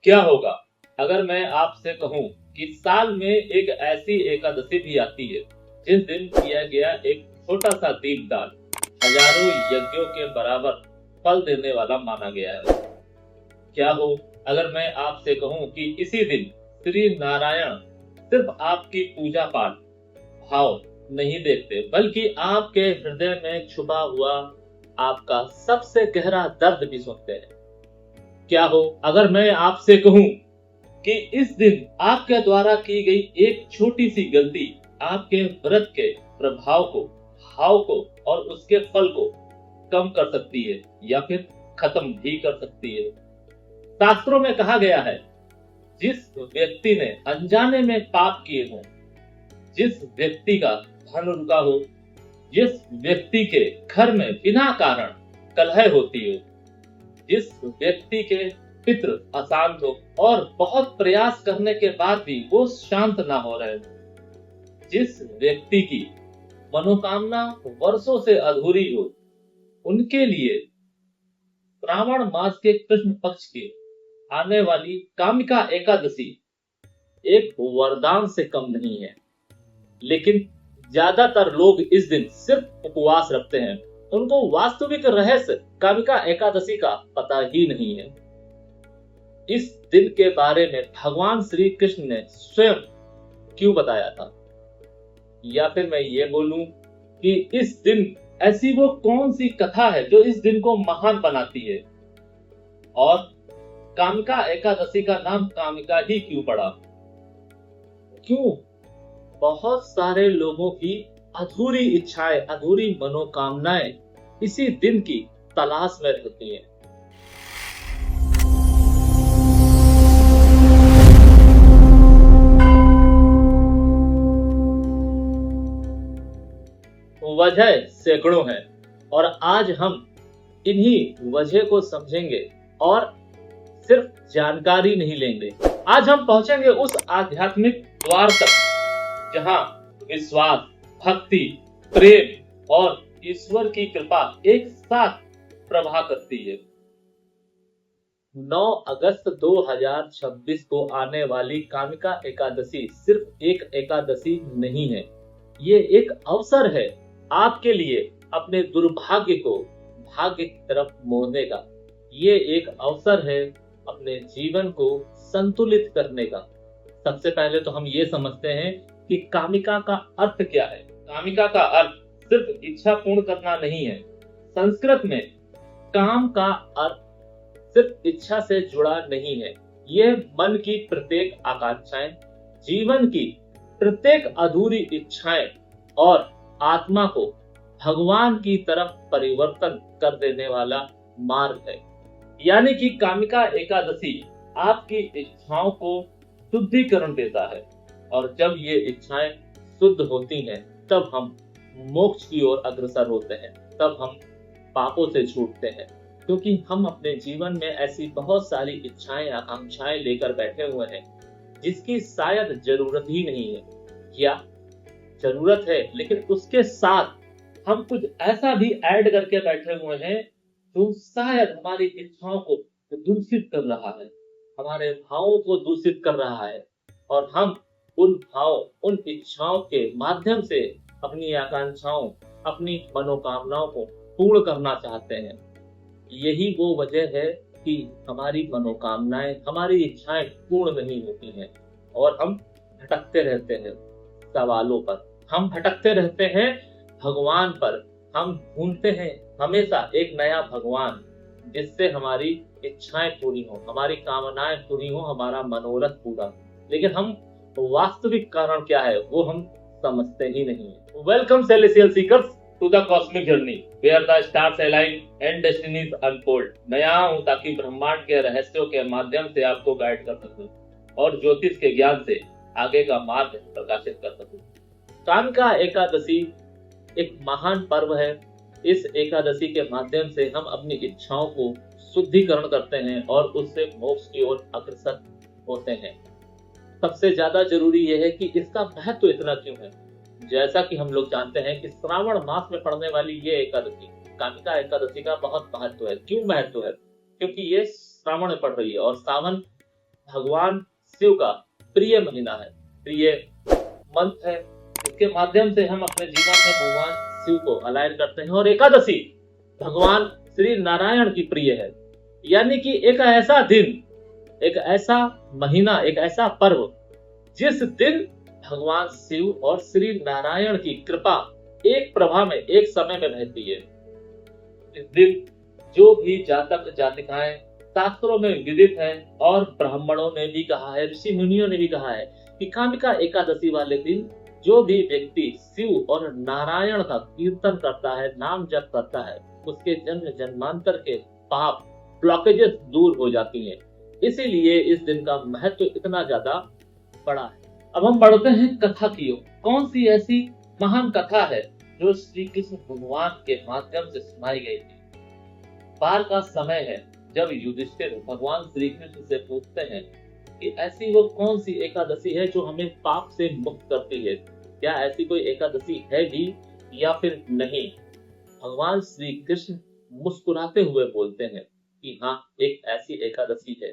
क्या होगा अगर मैं आपसे कहूं कि साल में एक ऐसी एकादशी भी आती है जिस दिन किया गया एक छोटा सा दीपदान हजारों यज्ञों के बराबर फल देने वाला माना गया है। क्या हो अगर मैं आपसे कहूं कि इसी दिन श्री नारायण सिर्फ आपकी पूजा पाठ भाव नहीं देखते बल्कि आपके हृदय में छुपा हुआ आपका सबसे गहरा दर्द भी सुनते हैं। क्या हो अगर मैं आपसे कहूं कि इस दिन आपके द्वारा की गई एक छोटी सी गलती आपके व्रत के प्रभाव को, भाव को और उसके फल को कम कर सकती है या फिर खत्म भी कर सकती है। शास्त्रों में कहा गया है, जिस व्यक्ति ने अनजाने में पाप किए हों, जिस व्यक्ति का धन रुका हो, जिस व्यक्ति के घर में बिना कारण कलह होती हो, जिस व्यक्ति के पितृ अशांत हो और बहुत प्रयास करने के बाद भी वो शांत ना हो रहे, जिस व्यक्ति की मनोकामना वर्षों से अधूरी हो, उनके लिए श्रावण मास के कृष्ण पक्ष की आने वाली कामिका एकादशी एक वरदान से कम नहीं है। लेकिन ज्यादातर लोग इस दिन सिर्फ उपवास रखते हैं, उनको वास्तविक रहस्य कामिका एकादशी का पता ही नहीं है। इस दिन के बारे में भगवान श्री कृष्ण ने स्वयं क्यों बताया था, या फिर मैं ये बोलूं कि इस दिन ऐसी वो कौन सी कथा है जो इस दिन को महान बनाती है, और कामिका एकादशी का नाम कामिका ही क्यों पड़ा। क्यों बहुत सारे लोगों की अधूरी इच्छाएं, अधूरी मनोकामनाएं इसी दिन की तलाश में रहती हैं। वजह सैकड़ों हैं और आज हम इन्हीं वजह को समझेंगे और सिर्फ जानकारी नहीं लेंगे। आज हम पहुंचेंगे उस आध्यात्मिक द्वार तक जहां विश्वास, भक्ति, प्रेम और ईश्वर की कृपा एक साथ प्रभा करती है। 9 अगस्त 2026 को आने वाली कामिका एकादशी सिर्फ एक एकादशी नहीं है, ये एक अवसर है आपके लिए अपने दुर्भाग्य को भाग्य की तरफ मोड़ने का। ये एक अवसर है अपने जीवन को संतुलित करने का। सबसे पहले तो हम ये समझते हैं कि कामिका का अर्थ क्या है। कामिका का अर्थ सिर्फ इच्छा पूर्ण करना नहीं है। संस्कृत में काम का अर्थ सिर्फ इच्छा से जुड़ा नहीं है। यह मन की प्रत्येक आकांक्षाएं, जीवन की प्रत्येक अधूरी इच्छाएं और आत्मा को भगवान की तरफ परिवर्तन कर देने वाला मार्ग है। यानी कि कामिका एकादशी आपकी इच्छाओं को शुद्धिकरण देता है, और जब ये इच्छाएं शुद्ध होती हैं तब हम मोक्ष की ओर अग्रसर होते हैं, तब हम पापों से छूटते हैं। क्योंकि हम अपने जीवन में ऐसी बहुत सारी इच्छाएं, आकांक्षाएं लेकर बैठे हुए हैं जिसकी शायद जरूरत ही नहीं है, या जरूरत है लेकिन उसके साथ हम कुछ ऐसा भी ऐड करके बैठे हुए हैं जो शायद हमारी इच्छाओं को दूषित कर रहा है, हमारे भावों को दूषित कर रहा है, और हम उन भाव, उन इच्छाओं के माध्यम से अपनी आकांक्षाओं, अपनी मनोकामनाओं को पूर्ण करना चाहते हैं। यही वो वजह है कि हमारी मनोकामनाएं, हमारी इच्छाएं पूर्ण नहीं होती हैं और हम भटकते रहते हैं सवालों पर, हम भटकते रहते हैं भगवान पर। हम ढूंढते हैं हमेशा एक नया भगवान जिससे हमारी इच्छाएं पूरी हो, हमारी कामनाएं पूरी हो, हमारा मनोरथ पूरा। लेकिन हम वास्तविक कारण क्या है वो हम समझते ही नहीं है। Welcome celestial seekers to the cosmic journey where the stars align and destinies unfold. मैं यहाँ हूँ ताकि ब्रह्मांड के रहस्यों के माध्यम से आपको गाइड कर सकूं और ज्योतिष के ज्ञान से आगे का मार्ग प्रकाशित कर सकूं। कामिका एकादशी एक महान पर्व है। इस एकादशी के माध्यम से हम अपनी इच्छाओं को शुद्धिकरण करते हैं और उससे मोक्ष की ओर अग्रसर होते हैं। सबसे ज्यादा जरूरी यह है कि इसका महत्व इतना क्यों है। जैसा कि हम लोग जानते हैं कि श्रावण मास में पड़ने वाली ये एकादशी, कामिका एकादशी का बहुत महत्व है। क्यों महत्व है? क्योंकि ये श्रावण में पड़ रही है और सावन भगवान शिव का प्रिय महीना है, प्रिय मंथ है। इसके माध्यम से हम अपने जीवन में भगवान शिव को अलाइन करते हैं। और एकादशी भगवान श्री नारायण की प्रिय है, यानी कि एक ऐसा दिन, एक ऐसा महीना, एक ऐसा पर्व जिस दिन भगवान शिव और श्री नारायण की कृपा एक प्रभा में, एक समय में बहती है। इस दिन जो भी जातक जातिकाएं शास्त्रों में विदित हैं और ब्राह्मणों ने भी कहा है, ऋषि मुनियों ने भी कहा है कि कामिका एकादशी वाले दिन जो भी व्यक्ति शिव और नारायण का कीर्तन करता है, नाम जप करता है, उसके जन्म जन्मांतर के पाप ब्लॉकेजेस दूर हो जाती हैं। इसीलिए इस दिन का महत्व इतना ज्यादा बड़ा है। अब हम बढ़ते हैं कथा की ओर। कौन सी ऐसी महान कथा है जो श्री कृष्ण भगवान के माध्यम से सुनाई गई थी? पार का समय है जब युधिष्ठिर भगवान श्री कृष्ण से पूछते हैं कि ऐसी वो कौन सी एकादशी है जो हमें पाप से मुक्त करती है? क्या ऐसी कोई एकादशी है भी या फिर नहीं? भगवान श्री कृष्ण मुस्कुराते हुए बोलते हैं कि हाँ, एक ऐसी एकादशी है,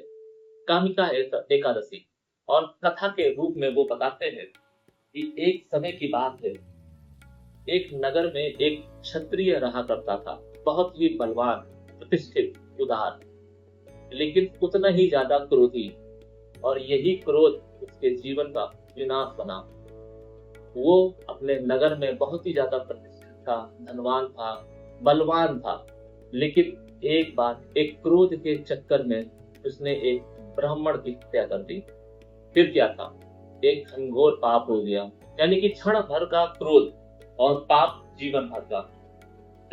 कामिका एकादशी। और कथा के रूप में वो बताते हैं कि एक समय की बात है, एक नगर में एक क्षत्रिय रहा करता था, बहुत ही बलवान, प्रतिष्ठित, उदार, लेकिन उतना ही ज्यादा क्रोधी। और यही क्रोध उसके जीवन का विनाश बना। वो अपने नगर में बहुत ही ज्यादा प्रतिष्ठित था, धनवान था, बलवान था, लेकिन एक बार एक क्रोध के चक्कर में उसने एक ब्राह्मण की हत्या कर दी। फिर क्या था? एक घनघोर पाप हो गया, यानी कि क्षण भर का क्रोध और पाप जीवन भर का।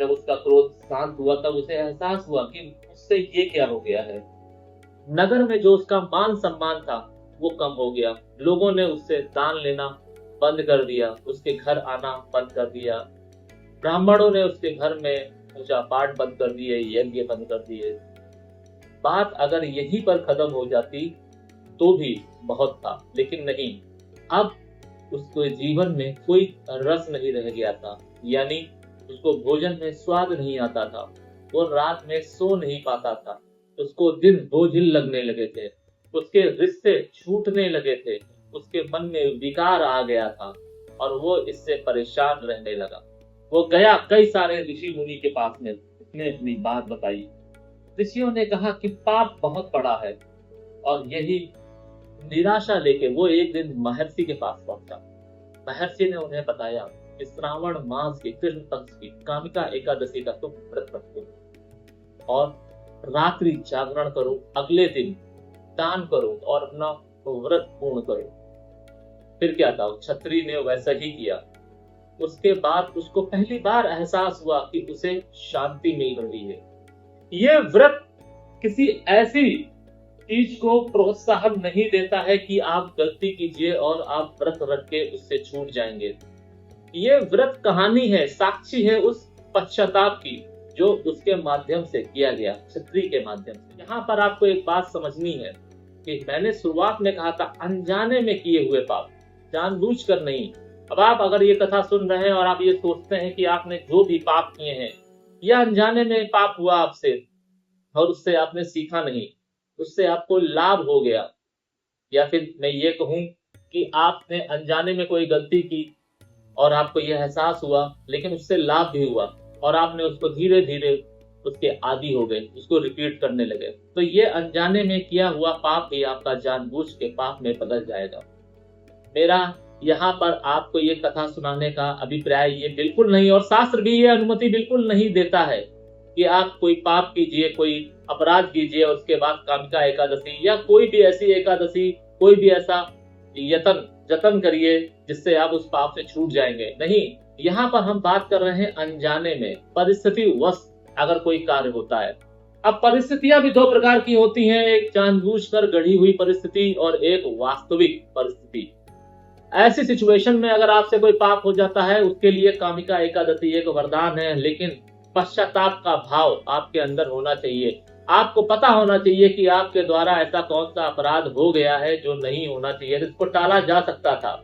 जब उसका क्रोध शांत हुआ तब उसे एहसास हुआ कि उससे ये क्या हो गया है। नगर में जो उसका मान सम्मान था वो कम हो गया। लोगों ने उससे दान लेना बंद कर दिया, उसके घर आना बंद कर दिया, ब्राह्मणों ने उसके घर में पूजा पाठ बंद कर दिए, यज्ञ बंद कर दिए। बात अगर यहीं पर खत्म हो जाती तो भी बहुत था, लेकिन नहीं। अब उसके जीवन में कोई रस नहीं रह गया था, यानी उसको भोजन में स्वाद नहीं आता था, वो रात में सो नहीं पाता था, उसको दिन बोझिल लगने लगे थे, उसके रिश्ते छूटने लगे थे, उसके मन में विकार आ गया था और वो इससे परेशान रहने लगा। वो गया कई सारे ऋषि मुनि के पास में, उसने अपनी बात बताई। ऋषियों ने कहा कि पाप बहुत बड़ा है, और यही निराशा लेके वो एक दिन महर्षि के पास पहुंचा। महर्षि ने उन्हें बताया कि श्रावण मास के कृष्ण पक्ष की कामिका एकादशी का तुम व्रत रखो और रात्रि जागरण करो, अगले दिन दान करो और अपना व्रत पूर्ण करो। फिर क्या था? क्षत्रिय ने वैसा ही किया। उसके बाद उसको पहली बार एहसास हुआ कि उसे शांति मिल रही है। ये व्रत किसी ऐसी चीज को प्रोत्साहन नहीं देता है कि आप गलती कीजिए और आप व्रत रख के उससे छूट जाएंगे। ये व्रत कहानी है, साक्षी है उस पश्चाताप की जो उसके माध्यम से किया गया, क्षत्रिय के माध्यम से। यहाँ पर आपको एक बात समझनी है कि मैंने शुरुआत में कहा था अनजाने में किए हुए पाप, जानबूझकर नहीं। अब आप अगर ये कथा सुन रहे हैं और आप ये सोचते हैं कि आपने जो भी पाप किए हैं या अनजाने में पाप हुआ आपसे और उससे आपने सीखा नहीं, उससे आपको लाभ हो गया, या फिर मैं ये कहूं कि आपने अनजाने में कोई गलती की और आपको यह एहसास हुआ लेकिन उससे लाभ भी हुआ और आपने उसको धीरे धीरे उसके आदी हो गए, उसको रिपीट करने लगे, तो ये अनजाने में किया हुआ पाप भी आपका जानबूझ के पाप में बदल जाएगा। मेरा यहाँ पर आपको ये कथा सुनाने का अभिप्राय ये बिल्कुल नहीं, और शास्त्र भी ये अनुमति बिल्कुल नहीं देता है कि आप कोई पाप कीजिए, कोई अपराध कीजिए और उसके बाद कामिका एकादशी या कोई भी ऐसी एकादशी, कोई भी ऐसा जतन करिए जिससे आप उस पाप से छूट जाएंगे। नहीं, यहाँ पर हम बात कर रहे हैं अनजाने में, परिस्थिति वश अगर कोई कार्य होता है। अब परिस्थितियां भी दो प्रकार की होती हैं, एक जानबूझकर गढ़ी हुई परिस्थिति और एक वास्तविक परिस्थिति। ऐसी सिचुएशन में अगर आपसे कोई पाप हो जाता है, उसके लिए कामिका एकादशी एक वरदान है, लेकिन पश्चाताप का भाव आपके अंदर होना चाहिए। आपको पता होना चाहिए कि आपके द्वारा ऐसा कौन सा अपराध हो गया है जो नहीं होना चाहिए, जिसको टाला जा सकता था।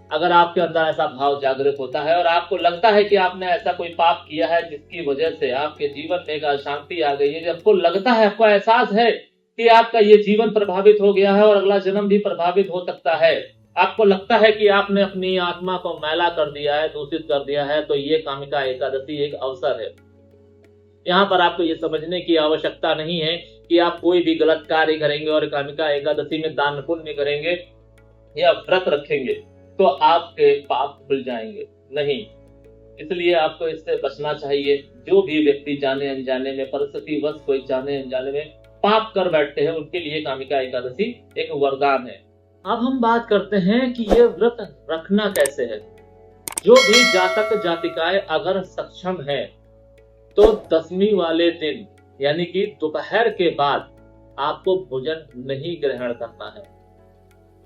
अगर आपके अंदर ऐसा भाव जागृत होता है और आपको लगता है कि आपने ऐसा कोई पाप किया है जिसकी वजह से आपके जीवन में एक अशांति आ गई है, आपको लगता है, आपको एहसास है कि आपका ये जीवन प्रभावित हो गया है और अगला जन्म भी प्रभावित हो सकता है, आपको लगता है कि आपने अपनी आत्मा को मैला कर दिया है, दूषित कर दिया है, तो ये कामिका एकादशी एक अवसर है। यहाँ पर आपको ये समझने की आवश्यकता नहीं है कि आप कोई भी गलत कार्य करेंगे और कामिका एकादशी में दान पुण्य करेंगे या व्रत रखेंगे तो आपके पाप खुल जाएंगे, नहीं। इसलिए आपको इससे बचना चाहिए। जो भी व्यक्ति जाने अनजाने में, परिस्थिति वश कोई जाने अनजाने में पाप कर बैठते हैं, उनके लिए कामिका एकादशी एक वरदान है। अब हम बात करते हैं कि ये व्रत रखना कैसे है। जो भी जातक जातिकाएं अगर सक्षम है तो 10वीं वाले दिन यानी कि दोपहर के बाद आपको भोजन नहीं ग्रहण करना है।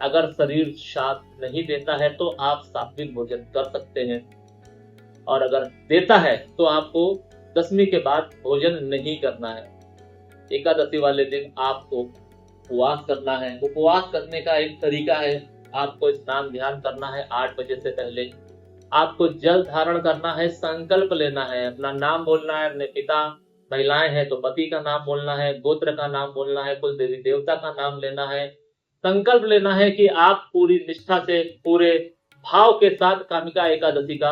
अगर शरीर साथ नहीं देता है तो आप सात्विक भोजन कर सकते हैं, और अगर देता है तो आपको 10वीं के बाद भोजन नहीं करना है। एकादशी वाले दिन आपको उपवास करना है। उपवास करने का एक तरीका है, आपको स्नान ध्यान करना है 8 बजे से पहले। आपको जल धारण करना है, संकल्प लेना है, अपना नाम बोलना है, अपने पिता, महिलाएं हैं तो पति का नाम बोलना है, गोत्र का नाम बोलना है, कुल देवी देवता का नाम लेना है। संकल्प लेना है कि आप पूरी निष्ठा से, पूरे भाव के साथ कामिका एकादशी का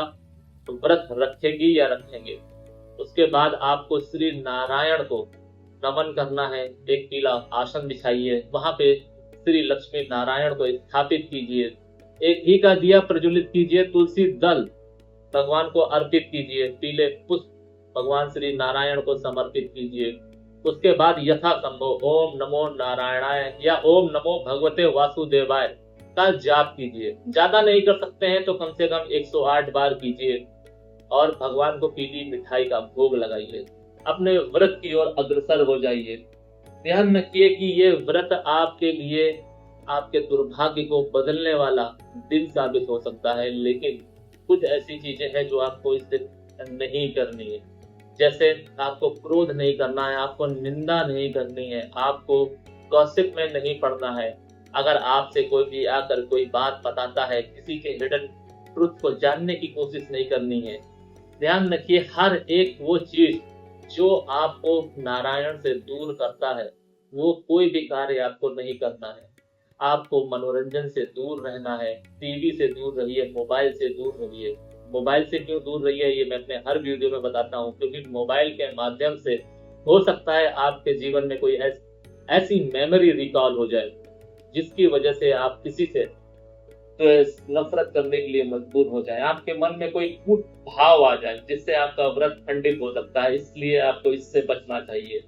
व्रत रखेंगी या रखेंगे। उसके बाद आपको श्री नारायण को नमन करना है। एक पीला आसन बिछाइए, वहां पे श्री लक्ष्मी नारायण को स्थापित कीजिए। एक घी का दिया प्रज्वलित कीजिए, तुलसी दल भगवान को अर्पित कीजिए, पीले पुष्प भगवान श्री नारायण को समर्पित कीजिए। उसके बाद यथासंभव ओम नमो नारायणाय या ओम नमो भगवते वासुदेवाय का जाप कीजिए। ज्यादा नहीं कर सकते हैं तो कम से कम 108 बार कीजिए और भगवान को पीली मिठाई का भोग लगाइए। अपने व्रत की ओर अग्रसर हो जाइए। ध्यान रखिए कि ये व्रत आपके लिए आपके दुर्भाग्य को बदलने वाला दिन साबित हो सकता है, लेकिन कुछ ऐसी चीजें हैं जो आपको इस दिन नहीं करनी है। जैसे आपको क्रोध नहीं करना है, आपको निंदा नहीं करनी है, आपको गॉसिप में नहीं पड़ना है। अगर आपसे कोई भी आकर कोई बात बताता है, किसी के हिडन ट्रुथ को जानने की कोशिश नहीं करनी है। ध्यान रखिए, हर एक वो चीज जो आपको नारायण से दूर करता है, वो कोई भी कार्य आपको नहीं करना है। आपको मनोरंजन से दूर रहना है, टीवी से दूर रहिए, मोबाइल से दूर रहिए। मोबाइल से क्यों दूर रहिए ये मैं अपने हर वीडियो में बताता हूँ, क्योंकि मोबाइल के माध्यम से हो सकता है आपके जीवन में कोई ऐसी मेमोरी रिकॉल हो जाए जिसकी वजह से आप किसी से तो नफरत करने के लिए मजबूर हो जाए, आपके मन में कोई कूट भाव आ जाए जिससे आपका व्रत खंडित हो सकता है। इसलिए आपको इससे बचना चाहिए।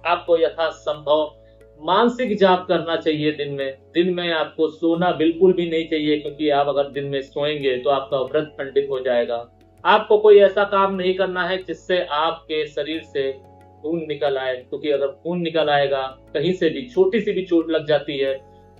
आपको यथासंभव मानसिक जाप करना चाहिए। दिन में आपको सोना बिल्कुल भी नहीं चाहिए, क्योंकि आप अगर दिन में सोएंगे तो आपका व्रत खंडित हो जाएगा। आपको कोई ऐसा काम नहीं करना है जिससे आपके शरीर से खून निकल आए, क्योंकि अगर खून निकल आएगा, कहीं से भी छोटी सी भी चोट लग जाती है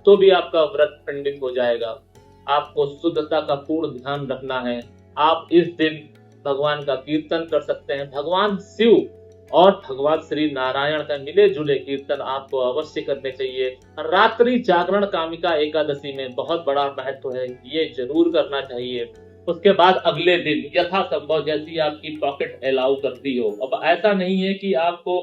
तो भी आपका व्रत खंडित हो जाएगा। आपको शुद्धता का पूर्ण ध्यान रखना है। आप इस दिन भगवान का कीर्तन कर सकते हैं। भगवान शिव और भगवान श्री नारायण का मिले जुले कीर्तन आपको अवश्य करने चाहिए। रात्रि जागरण कामिका एकादशी में बहुत बड़ा महत्व है, ये जरूर करना चाहिए। उसके बाद अगले दिन यथासंभव जैसी आपकी पॉकेट अलाउ करती हो। अब ऐसा नहीं है कि आपको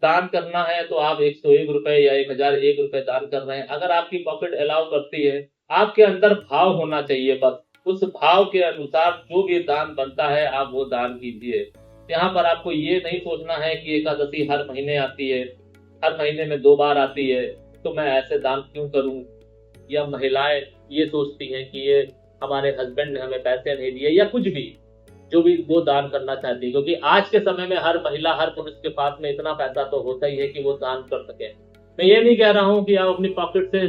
दान करना है तो आप 101 रुपए या 1001 रुपए दान कर रहे हैं। अगर आपकी पॉकेट अलाउ करती है, आपके अंदर भाव होना चाहिए। बस उस भाव के अनुसार जो भी दान बनता है आप वो दान कीजिए। यहाँ पर आपको ये नहीं सोचना है कि एकादशी हर महीने आती है, हर महीने में 2 बार आती है, तो मैं ऐसे दान क्यों करूं। या महिलाएं ये सोचती हैं कि ये हमारे हस्बैंड ने हमें पैसे नहीं दिए, या कुछ भी जो भी वो दान करना चाहती है, क्योंकि आज के समय में हर महिला हर पुरुष के पास में इतना पैसा तो होता ही है कि वो दान कर सके। मैं ये नहीं कह रहा हूँ कि आप अपनी पॉकेट से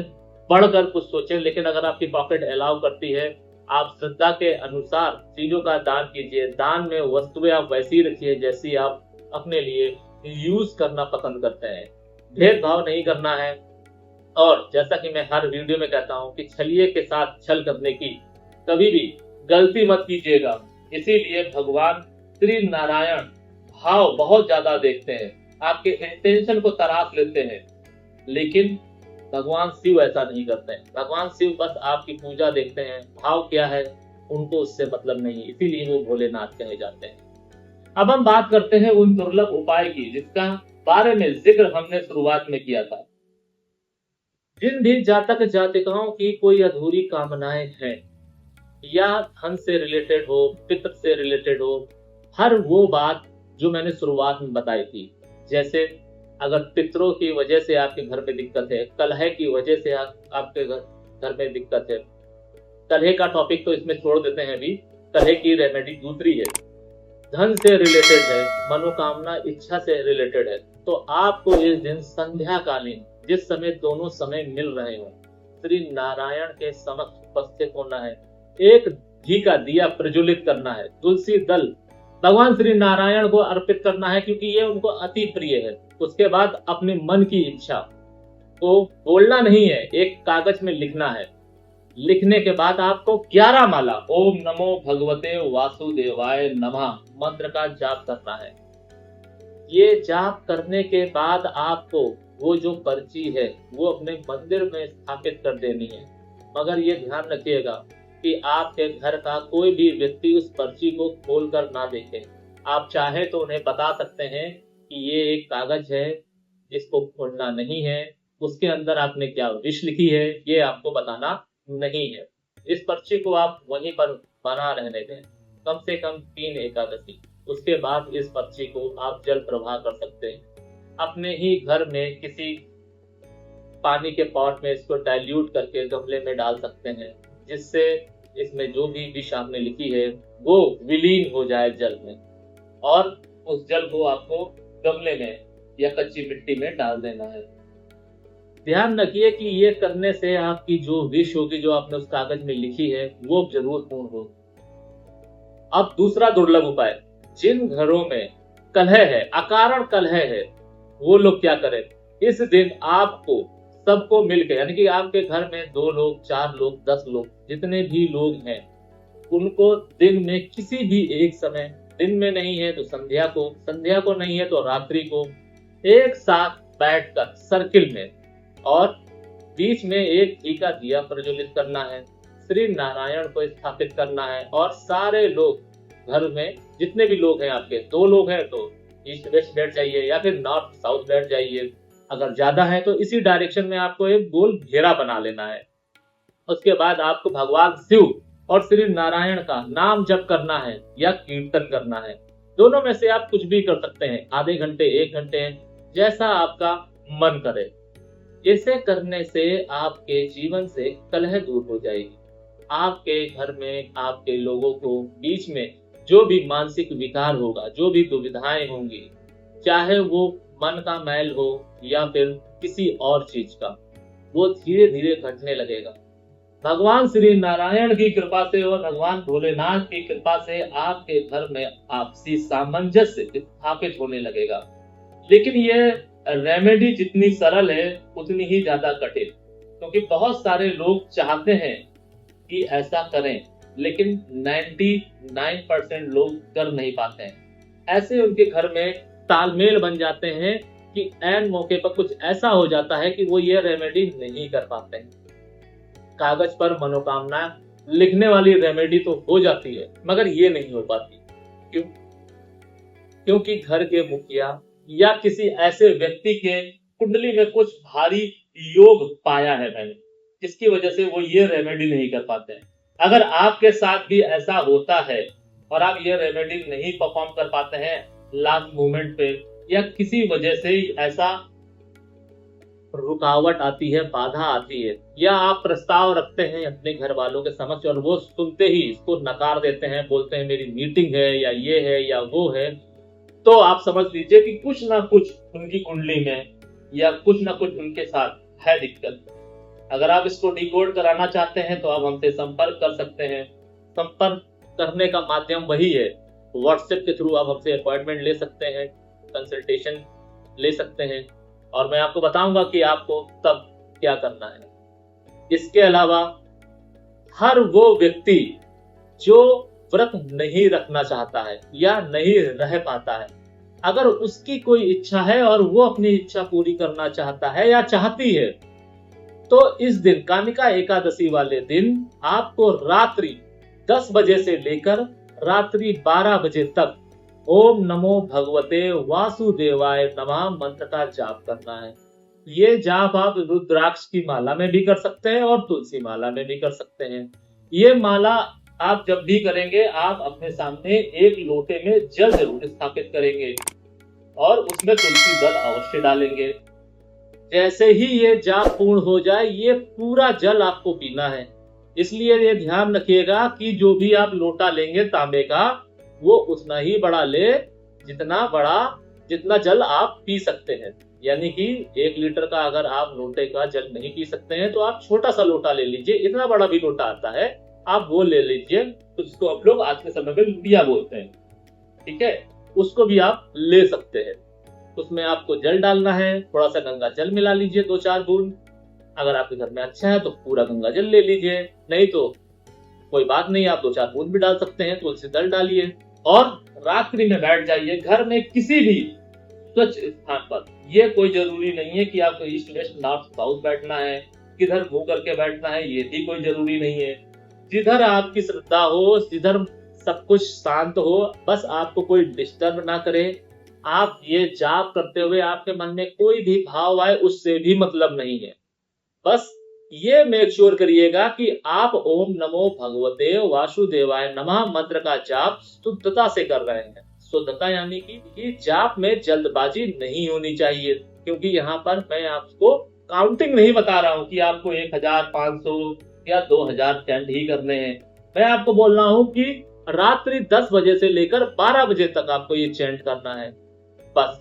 बढ़कर कुछ सोचें, लेकिन अगर आपकी पॉकेट अलाउ करती है, आप श्रद्धा के अनुसार चीजों का दान कीजिए। दान में वस्तुएं आप वैसी रखिए जैसी आप अपने लिए यूज करना पसंद करते हैं। भेदभाव नहीं करना है। और जैसा कि मैं हर वीडियो में कहता हूं कि छलिए के साथ छल करने की कभी भी गलती मत कीजिएगा। इसीलिए भगवान श्री नारायण भाव बहुत ज्यादा देखते हैं, आपके इंटेंशन को तराश लेते हैं, लेकिन भगवान शिव ऐसा नहीं करते हैं। भगवान शिव बस आपकी पूजा देखते हैं, भाव क्या है उनको उससे मतलब नहीं, इसीलिए वो भोलेनाथ कहे जाते हैं। अब हम बात करते हैं उन दुर्लभ उपाय की जिसका बारे में जिक्र हमने शुरुआत में किया था। जिन भी जातक जातिकाओं की कोई अधूरी कामनाएं हैं, या धन से रिलेटेड हो, पितृ से रिलेटेड हो, हर वो बात जो मैंने शुरुआत में बताई थी, जैसे अगर पितरों की वजह से आपके घर में दिक्कत है, कलह की वजह से आपके घर में दिक्कत है, कलह का टॉपिक तो इसमें छोड़ देते हैं अभी, कलह की रेमेडी दूसरी है, धन से रिलेटेड है, मनोकामना इच्छा से रिलेटेड है, तो आपको इस दिन संध्या कालीन जिस समय दोनों समय मिल रहे हो, श्री नारायण के समक्ष उपस्थित होना है, एक घी का दिया प्रज्वलित करना है, तुलसी दल भगवान श्री नारायण को अर्पित करना है, क्योंकि ये उनको अति प्रिय है। उसके बाद अपने मन की इच्छा को बोलना नहीं है, एक कागज में लिखना है। लिखने के बाद आपको 11 माला ओम नमो भगवते वासुदेवाय नमः मंत्र का जाप करना है। ये जाप करने के बाद आपको वो जो पर्ची है वो अपने मंदिर में स्थापित कर देनी है, मगर ये ध्यान रखिएगा कि आपके घर का कोई भी व्यक्ति उस पर्ची को खोलकर ना देखे। आप चाहे तो उन्हें बता सकते हैं कि ये एक कागज है, इसको खोलना नहीं है, उसके अंदर आपने क्या विश लिखी है ये आपको बताना नहीं है। इस पर्ची को आप वहीं पर बना रहने दें, कम से कम 3 एकादशी। उसके बाद इस पर्ची को आप जल प्रवाह कर सकते हैं। अपने ही घर में किसी पानी के पॉट में इसको डाइल्यूट करके गमले में डाल सकते हैं, जिससे इसमें जो भी विश आपने लिखी है वो विलीन हो जाए जल में, और उस जल को आपको गमले में या कच्ची मिट्टी में डाल देना है। ध्यान रखिए कि ये करने से आपकी जो विश होगी, जो आपने उस कागज में लिखी है, वो जरूर पूर्ण हो। अब दूसरा दुर्लभ उपाय, जिन घरों में कलह है, अकारण कलह है, वो लोग क्या करें, इस दिन आपको सबको मिलकर, यानी कि आपके घर में 2 लोग, 4 लोग, 10 लोग, जितने भी लोग हैं, उनको दिन में किसी भी एक समय, दिन में नहीं है तो संध्या को नहीं है तो रात्रि को, एक साथ बैठकर सर्किल में और बीच में एक घी का दिया प्रज्वलित करना है, श्री नारायण को स्थापित करना है, और सारे लोग घर में जितने भी लोग हैं, आपके 2 लोग हैं तो ईस्ट वेस्ट बैठ जाइए या फिर नॉर्थ साउथ बैठ जाइए, अगर ज्यादा है तो इसी डायरेक्शन में आपको एक गोल घेरा बना लेना है। उसके बाद आपको भगवान शिव और श्री नारायण का नाम जप करना है या कीर्तन करना है। दोनों में से आप कुछ भी कर सकते हैं, आधे घंटे, 1 घंटे, जैसा आपका मन करे। इसे करने से आपके जीवन से कलह दूर हो जाएगी। आपके घर में आपके लोगों को बीच में जो भी मानसिक विकार होगा, जो भी दुविधाएं होंगी, चाहे वो मन का मैल हो या फिर किसी और चीज का, वो धीरे धीरे घटने लगेगा। भगवान श्री नारायण की कृपा से और भगवान भोलेनाथ की कृपा से आपके घर में आपसी सामंजस्य स्थापित होने लगेगा। लेकिन ये रेमेडी जितनी सरल है उतनी ही ज्यादा कठिन, क्योंकि बहुत सारे लोग चाहते हैं कि ऐसा करें, लेकिन 99% लोग कर नहीं पाते हैं। ऐसे उनके घर में तालमेल बन जाते हैं कि ऐन मौके पर कुछ ऐसा हो जाता है कि वो ये रेमेडी नहीं कर पाते हैं। कागज पर मनोकामना लिखने वाली रेमेडी तो हो जाती है, मगर ये नहीं हो पाती। क्यों? क्योंकि घर के मुखिया या किसी ऐसे व्यक्ति के कुंडली में कुछ भारी योग पाया है मैंने, जिसकी वजह से वो ये रेमेडी नहीं कर पाते हैं। अगर आपके साथ भी ऐसा होता है और आप ये रेमेडी नहीं परफॉर्म कर पाते हैं लास्ट मोमेंट पे, या किसी वजह से ऐसा रुकावट आती है, बाधा आती है, या आप प्रस्ताव रखते हैं अपने घर वालों के समक्ष और वो सुनते ही इसको नकार देते हैं, बोलते हैं मेरी मीटिंग है या ये है या वो है, तो आप समझ लीजिए कि कुछ ना कुछ उनकी कुंडली में या कुछ ना कुछ उनके साथ है दिक्कत। अगर आप इसको डिकोड कराना चाहते हैं तो आप हमसे संपर्क कर सकते हैं। संपर्क करने का माध्यम वही है, व्हाट्सएप के थ्रू आप हमसे अपॉइंटमेंट ले सकते हैं, कंसल्टेशन ले सकते हैं, और मैं आपको बताऊंगा कि आपको तब क्या करना है। इसके अलावा हर वो व्यक्ति जो व्रत नहीं रखना चाहता है या नहीं रह पाता है, अगर उसकी कोई इच्छा है और वो अपनी इच्छा पूरी करना चाहता है या चाहती है, तो इस दिन कामिका एकादशी वाले दिन आपको रात्रि 10 बजे से लेकर रात्रि 12 बजे तक ओम नमो भगवते वासुदेवाय नमः मंत्र का जाप करना है। ये जाप आप रुद्राक्ष की माला में भी कर सकते हैं और तुलसी माला में भी कर सकते हैं। ये माला आप जब भी करेंगे, आप अपने सामने एक लोटे में जल जरूर स्थापित करेंगे और उसमें तुलसी दल अवश्य डालेंगे। जैसे ही ये जाप पूर्ण हो जाए, ये पूरा जल आपको पीना है। इसलिए ये ध्यान रखिएगा कि जो भी आप लोटा लेंगे तांबे का, वो उतना ही बड़ा ले जितना जल आप पी सकते हैं। यानी कि 1 लीटर का अगर आप लोटे का जल नहीं पी सकते हैं तो आप छोटा सा लोटा ले लीजिए। इतना बड़ा भी लोटा आता है, आप वो ले लीजिए, जिसको आप लोग आज के समय में लुटिया बोलते हैं। ठीक है, उसको भी आप ले सकते हैं। उसमें आपको जल डालना है, थोड़ा सा गंगा जल मिला लीजिए 2-4 बूंद। अगर आपके घर में अच्छा है तो पूरा गंगा जल ले लीजिए, नहीं तो कोई बात नहीं, आप 2-4 बूंद भी डाल सकते हैं। तुलसी दल डालिए और रात्रि में बैठ जाइए घर में किसी भी स्वच्छ स्थान पर। ये कोई जरूरी नहीं है कि आपको ईस्ट वेस्ट नॉर्थ साउथ बैठना है, किधर मुंह करके बैठना है, ये भी कोई जरूरी नहीं है। जिधर आपकी श्रद्धा हो, जिधर सब कुछ शांत हो, बस आपको कोई डिस्टर्ब ना करे। आप ये जाप करते हुए आपके मन में कोई भी भाव आए, उससे भी मतलब नहीं है। बस ये मेक श्योर करिएगा कि आप ओम नमो भगवते वासुदेवाय नमः मंत्र का जाप शुद्धता से कर रहे हैं। शुद्धता यानी कि जाप में जल्दबाजी नहीं होनी चाहिए, क्योंकि यहाँ पर मैं आपको काउंटिंग नहीं बता रहा हूँ कि आपको 1500 या 2000 चैंट ही करने हैं। मैं आपको बोल रहा हूँ कि रात्रि 10 बजे से लेकर 12 बजे तक आपको ये चैंट करना है बस।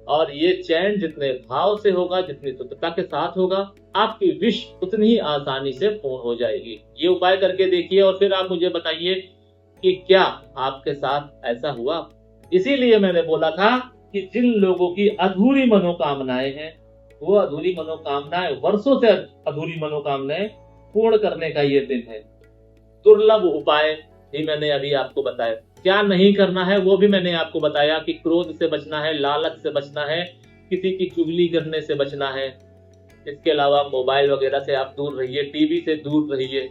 और ये चैंट जितने भाव से होगा, जितनी शुद्धता के साथ होगा, आपकी विश उतनी ही आसानी से पूर्ण हो जाएगी। ये उपाय करके देखिए और फिर आप मुझे बताइए कि क्या आपके साथ ऐसा हुआ। इसीलिए मैंने बोला था कि जिन लोगों की अधूरी मनोकामनाएं हैं, वो अधूरी मनोकामनाएं, वर्षों से अधूरी मनोकामनाएं पूर्ण करने का ये दिन है। दुर्लभ उपाय भी मैंने अभी आपको बताया। क्या नहीं करना है वो भी मैंने आपको बताया कि क्रोध से बचना है, लालच से बचना है, किसी की चुगली करने से बचना है। इसके अलावा मोबाइल वगैरह से आप दूर रहिए, टीवी से दूर रहिए।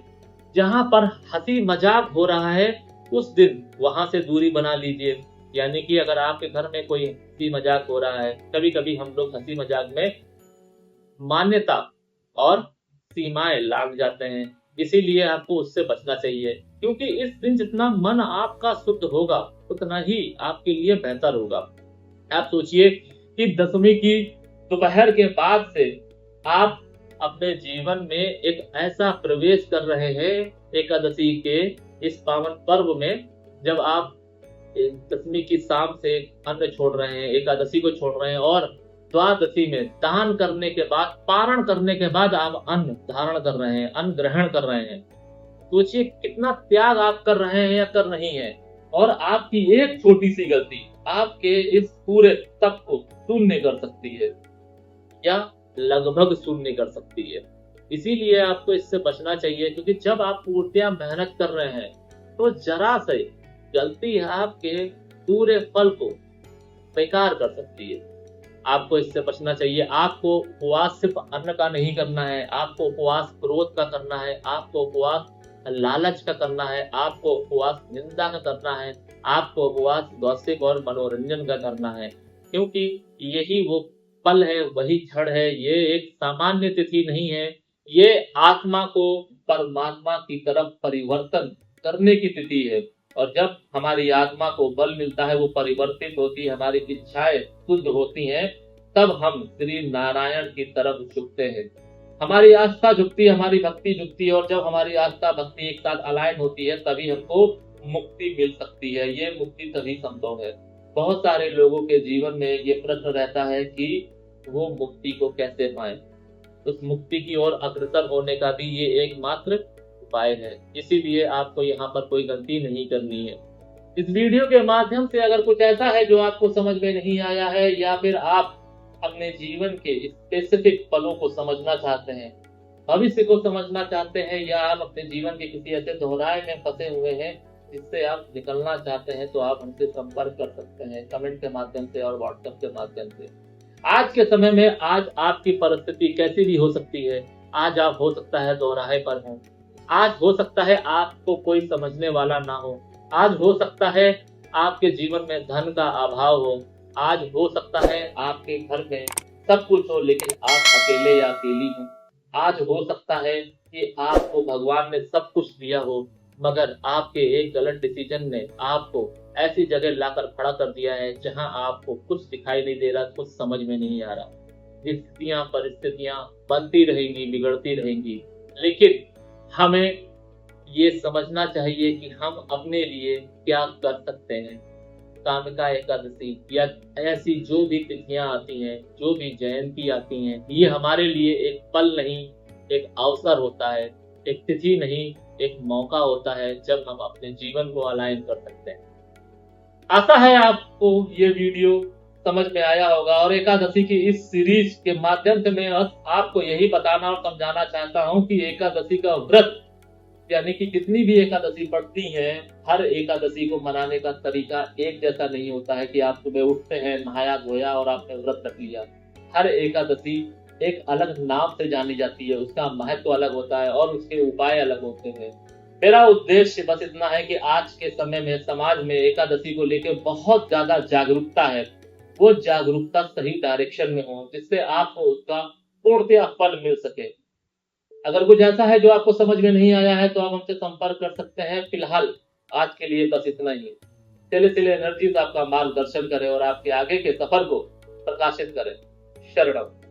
जहां पर हंसी मजाक हो रहा है उस दिन वहां से दूरी बना लीजिए। यानी कि अगर आपके घर में कोई हंसी मजाक हो रहा है, कभी कभी हम लोग हंसी मजाक में मान्यता और सीमाएं लाग जाते हैं, इसीलिए आपको उससे बचना चाहिए। क्योंकि इस दिन जितना मन आपका शुद्ध होगा उतना ही आपके लिए बेहतर होगा। आप सोचिए कि 10वीं की दोपहर के बाद से आप अपने जीवन में एक ऐसा प्रवेश कर रहे हैं एकादशी के इस पावन पर्व में, जब आप 10वीं की शाम से अन्न छोड़ रहे हैं, एकादशी को छोड़ रहे हैं और द्वादशी में दान करने के बाद, पारण करने के बाद आप अन्न धारण कर रहे हैं, अन्न ग्रहण कर रहे हैं। सोचिए कितना त्याग आप कर रहे हैं या कर नहीं है। और आपकी एक छोटी सी गलती आपके इस पूरे तप को शून्य कर सकती है या लगभग शून्य कर सकती है। इसीलिए आपको इससे बचना चाहिए, क्योंकि जब आप पूर्तियां मेहनत कर रहे हैं तो जरा से गलती आपके पूरे फल को बेकार कर सकती है। आपको इससे बचना चाहिए। आपको उपवास सिर्फ अन्न का नहीं करना है, आपको उपवास क्रोध का करना है, आपको उपवास लालच का करना है, आपको उपवास निंदा का करना है, आपको उपवास गॉसिप और मनोरंजन का करना है। क्योंकि यही वो पल है, वही क्षण है। ये एक सामान्य तिथि नहीं है, ये आत्मा को परमात्मा की तरफ परिवर्तन करने की तिथि है। और जब हमारी आत्मा को बल मिलता है, वो परिवर्तित होती है, हमारी इच्छाएं शुद्ध होती हैं, तब हम श्री नारायण की तरफ झुकते हैं। हमारी आस्था झुकती है, हमारी भक्ति झुकती है। और जब हमारी आस्था भक्ति एक साथ अलाइन होती है, तभी हमको मुक्ति मिल सकती है। ये मुक्ति तभी संभव है। बहुत सारे लोगों के जीवन में ये प्रश्न रहता है कि वो मुक्ति को कैसे पाएं। उस मुक्ति की ओर अग्रसर होने का भी ये एकमात्र उपाय है। इसीलिए आपको यहाँ पर कोई गलती नहीं करनी है। इस वीडियो के माध्यम से अगर कुछ ऐसा है जो आपको समझ में नहीं आया है, या फिर आप अपने जीवन के स्पेसिफिक पलों को समझना चाहते हैं, भविष्य को समझना चाहते हैं, या आप अपने जीवन के किसी ऐसे दोहराए में फंसे हुए हैं जिससे आप निकलना चाहते हैं, तो आप हमसे संपर्क कर सकते हैं कमेंट के माध्यम से और व्हाट्सएप के माध्यम से। आज के समय में आज आपकी परिस्थिति कैसी भी हो सकती है। आज आप हो सकता है दोहराए पर हो, आज हो सकता है आपको कोई समझने वाला ना हो, आज हो सकता है आपके जीवन में धन का अभाव हो, आज हो सकता है आपके घर में सब कुछ हो लेकिन आप अकेले या अकेली हो। आज हो सकता है कि आपको भगवान ने सब कुछ दिया हो, मगर आपके एक गलत डिसीजन ने आपको ऐसी जगह लाकर खड़ा कर दिया है जहां आपको कुछ दिखाई नहीं दे रहा, कुछ समझ में नहीं आ रहा। स्थितियां परिस्थितियां बनती रहेंगी, बिगड़ती रहेंगी, लेकिन हमें ये समझना चाहिए कि हम अपने लिए क्या कर सकते हैं। कामिका एकादशी या ऐसी जो भी तिथियां आती हैं, जो भी जयंती आती हैं, ये हमारे लिए एक पल नहीं, एक अवसर होता है। एक तिथि नहीं, एक मौका होता है जब हम अपने जीवन को अलाइन कर सकते हैं। आशा है आपको ये वीडियो समझ में आया होगा, और एकादशी की इस सीरीज के माध्यम से मैं आपको यही बताना और समझाना चाहता हूँ कि एकादशी का व्रत यानी कि जितनी भी एकादशी पड़ती है, हर एकादशी को मनाने का तरीका एक जैसा नहीं होता है कि आप सुबह उठते हैं, नहाया धोया और आपने व्रत रख लिया। हर एकादशी एक अलग नाम से जानी जाती है, उसका महत्व अलग होता है और उसके उपाय अलग होते हैं। मेरा उद्देश्य बस इतना है कि आज के समय में समाज में एकादशी को लेकर बहुत ज्यादा जागरूकता है, वो जागरूकता सही डायरेक्शन में हो, जिससे आपको उसका पूर्णतया फल मिल सके। अगर कुछ ऐसा है जो आपको समझ में नहीं आया है तो आप हमसे संपर्क कर सकते हैं। फिलहाल आज के लिए बस इतना ही। सेलेस्टियल एनर्जीज आपका मार्गदर्शन करे और आपके आगे के सफर को प्रकाशित करे। शरणम।